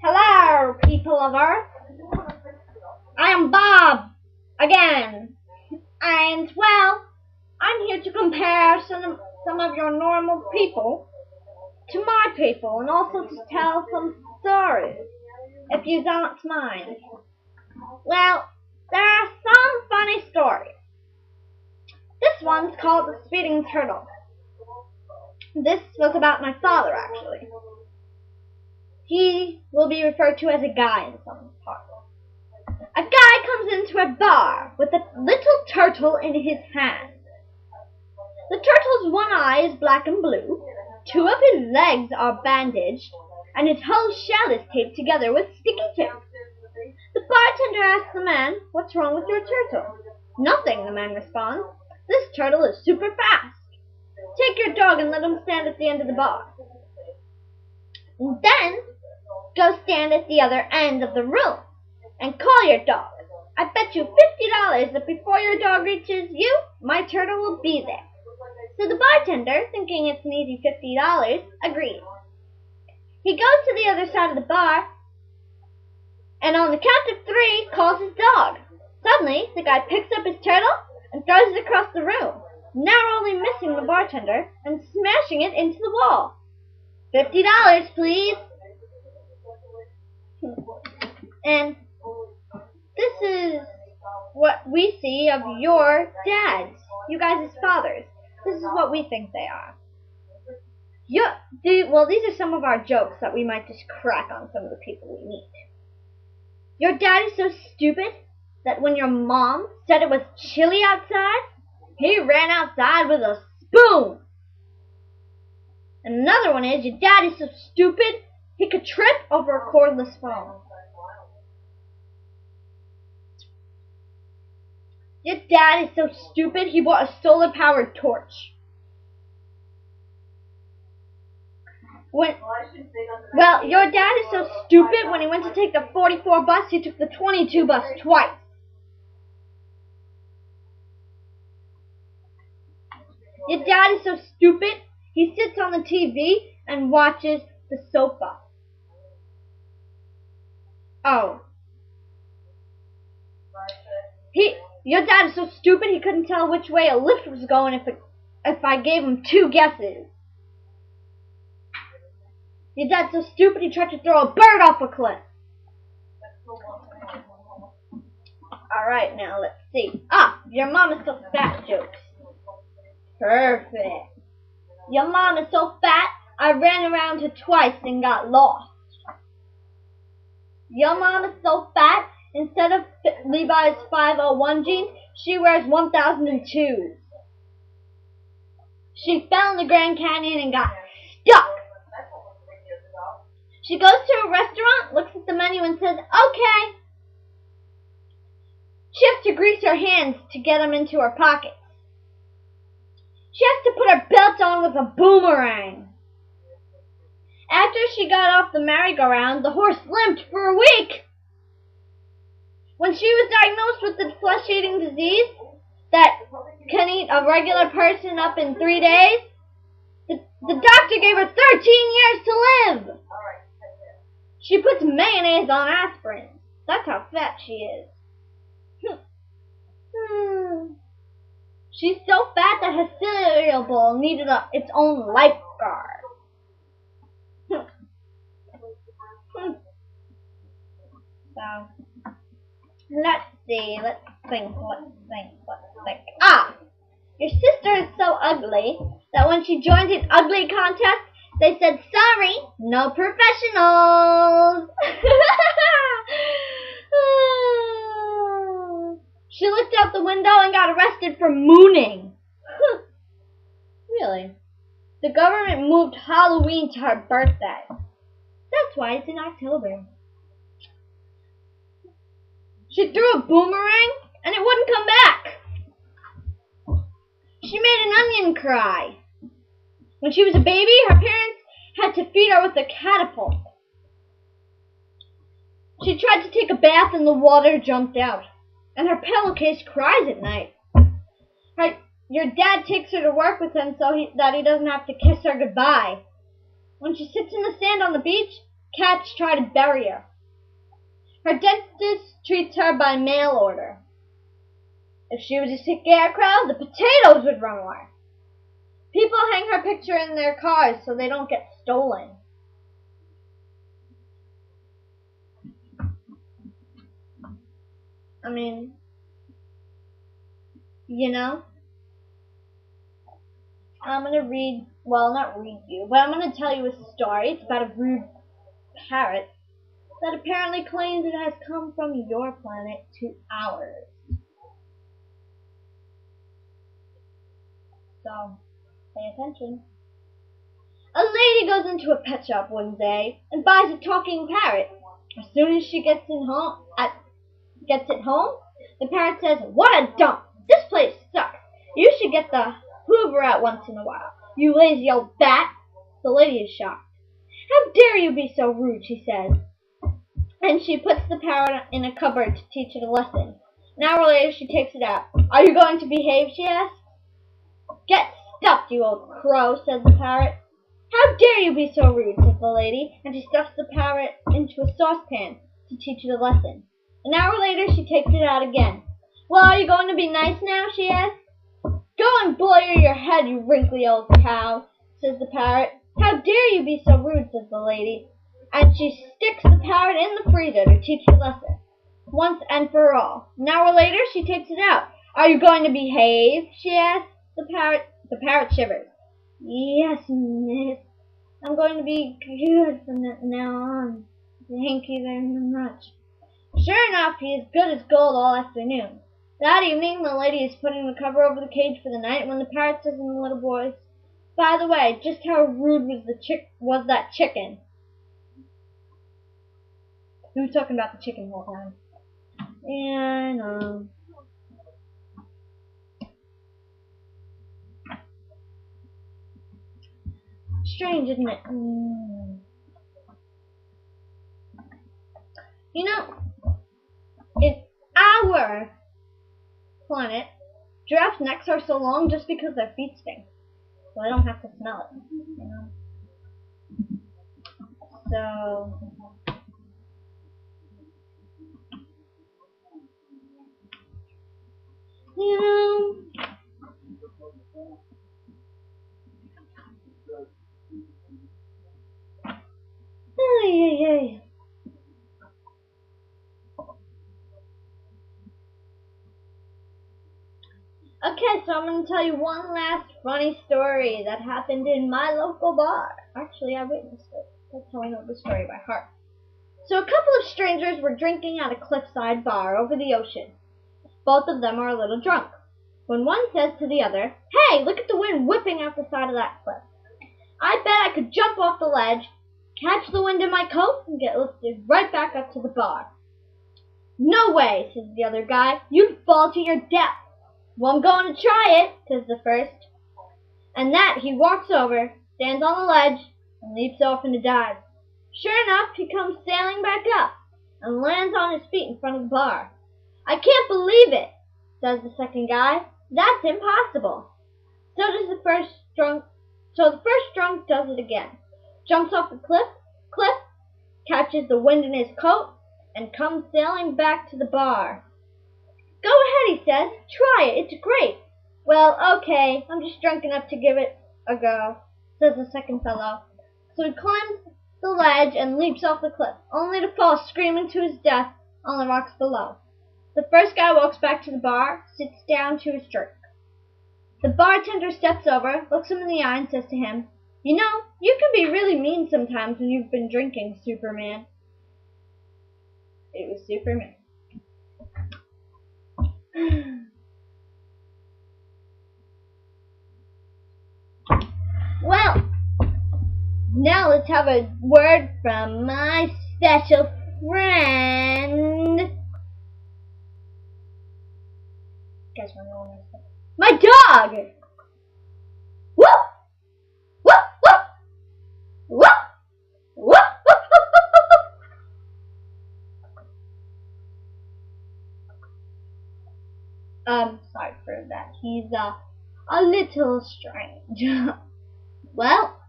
Hello, people of Earth. I am Bob again, and well, I'm here to compare some of your normal people to my people, and also to tell some stories, if you don't mind. Well, there are some funny stories. This one's called The Speeding Turtle. This was about my father, actually. He will be referred to as a guy in some parts. A guy comes into a bar with a little turtle in his hand. The turtle's one eye is black and blue, two of his legs are bandaged, and his whole shell is taped together with sticky tape. The bartender asks the man, "What's wrong with your turtle?" "Nothing," the man responds. "This turtle is super fast. Take your dog and let him stand at the end of the bar. And then go stand at the other end of the room and call your dog. I bet you $50 that before your dog reaches you, my turtle will be there." So the bartender, thinking it's an easy $50, agrees. He goes to the other side of the bar, and on the count of 3, calls his dog. Suddenly, the guy picks up his turtle and throws it across the room, narrowly missing the bartender and smashing it into the wall. $50, please. And this is what we see of your dads, you guys' fathers. This is what we think they are. Well, these are some of our jokes that we might just crack on some of the people we meet. Your dad is so stupid that when your mom said it was chilly outside, he ran outside with a spoon. And another one is, your dad is so stupid he could trip over a cordless phone. Your dad is so stupid he bought a solar-powered torch. Your dad is so stupid when he went to take the 44 bus, he took the 22 bus twice. Your dad is so stupid he sits on the TV and watches the sofa. Oh. Your dad is so stupid he couldn't tell which way a lift was going if I gave him 2 guesses. Your dad's so stupid he tried to throw a bird off a cliff. Alright, now let's see. Your mom is so fat jokes. Perfect. Your mom is so fat, I ran around her twice and got lost. Your mom is so fat, instead of Levi's 501 jeans, she wears 1002s. She fell in the Grand Canyon and got stuck. She goes to a restaurant, looks at the menu and says, "Okay." She has to grease her hands to get them into her pockets. She has to put her belt on with a boomerang. After she got off the merry-go-round, the horse limped for a week. When she was diagnosed with the flesh-eating disease that can eat a regular person up in 3 days, the doctor gave her 13 years to live. She puts mayonnaise on aspirin. That's how fat she is. She's so fat that her cereal bowl needed its own lifeguard. So, let's think. Your sister is so ugly that when she joined an ugly contest, they said, "Sorry, no professionals." She looked out the window and got arrested for mooning. Really? The government moved Halloween to her birthday. That's why it's in October. She threw a boomerang and it wouldn't come back. She made an onion cry. When she was a baby, her parents had to feed her with a catapult. She tried to take a bath and the water jumped out. And her pillowcase cries at night. Your dad takes her to work with him so that he doesn't have to kiss her goodbye. When she sits in the sand on the beach, Cats try to bury her. Her dentist treats her by mail order. If she was a sick scarecrow, the potatoes would run away. People hang her picture in their cars so they don't get stolen. I mean, you know, I'm going to read, well, not read you, but I'm going to tell you a story. It's about a rude parrot that apparently claims it has come from your planet to ours. So, pay attention. A lady goes into a pet shop one day and buys a talking parrot. As soon as she gets it home, the parrot says, "What a dump! This place sucks. You should get the Hoover out once in a while. You lazy old bat." The lady is shocked. "How dare you be so rude," she says. And she puts the parrot in a cupboard to teach it a lesson. An hour later, she takes it out. "Are you going to behave?" she asks. "Get stuffed, you old crow," says the parrot. "How dare you be so rude," says the lady, and she stuffs the parrot into a saucepan to teach it a lesson. An hour later, she takes it out again. "Well, are you going to be nice now?" she asks. "Go and boil your head, you wrinkly old cow," says the parrot. "How dare you be so rude," says the lady, and she sticks the parrot in the freezer to teach the lesson, once and for all. An hour later, she takes it out. "Are you going to behave?" she asks the parrot. The parrot shivers. "Yes, miss. I'm going to be good from now on. Thank you very much." Sure enough, he is good as gold all afternoon. That evening, the lady is putting the cover over the cage for the night when the parrot says in a little voice, "By the way, just how rude was that chicken?" He was talking about the chicken the whole time. Yeah, I know. Strange, isn't it? You know, in our planet, giraffes' necks are so long just because their feet stink. So I don't have to smell it, you know. So, you know, ay. Okay, so I'm going to tell you one last funny story that happened in my local bar. Actually, I witnessed it. That's how I know the story by heart. So a couple of strangers were drinking at a cliffside bar over the ocean. Both of them are a little drunk. When one says to the other, "Hey, look at the wind whipping out the side of that cliff. I bet I could jump off the ledge, catch the wind in my coat, and get lifted right back up to the bar." "No way," says the other guy. "You'd fall to your death." "Well, I'm going to try it," says the first. And that he walks over, stands on the ledge, and leaps off into dive. Sure enough, he comes sailing back up, and lands on his feet in front of the bar. "I can't believe it," says the second guy. "That's impossible." So the first drunk does it again. Jumps off the cliff, catches the wind in his coat, and comes sailing back to the bar. "Go ahead," he says. "Try it. It's great." "Well, okay. I'm just drunk enough to give it a go," says the second fellow. So he climbs the ledge and leaps off the cliff, only to fall screaming to his death on the rocks below. The first guy walks back to the bar, sits down to his drink. The bartender steps over, looks him in the eye, and says to him, "You know, you can be really mean sometimes when you've been drinking, Superman." It was Superman. Well, now let's have a word from my special friend. Guess what I'm going to say? My dog! Whoop! Whoop! Whoop! Whoop! Whoop! Sorry for that. He's a little strange. Well,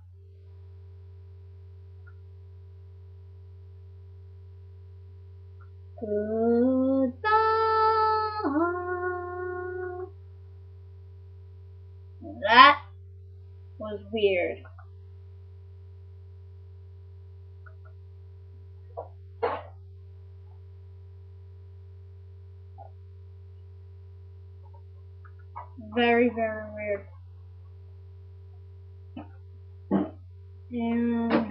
Goodbye. That was weird. Very, very weird. And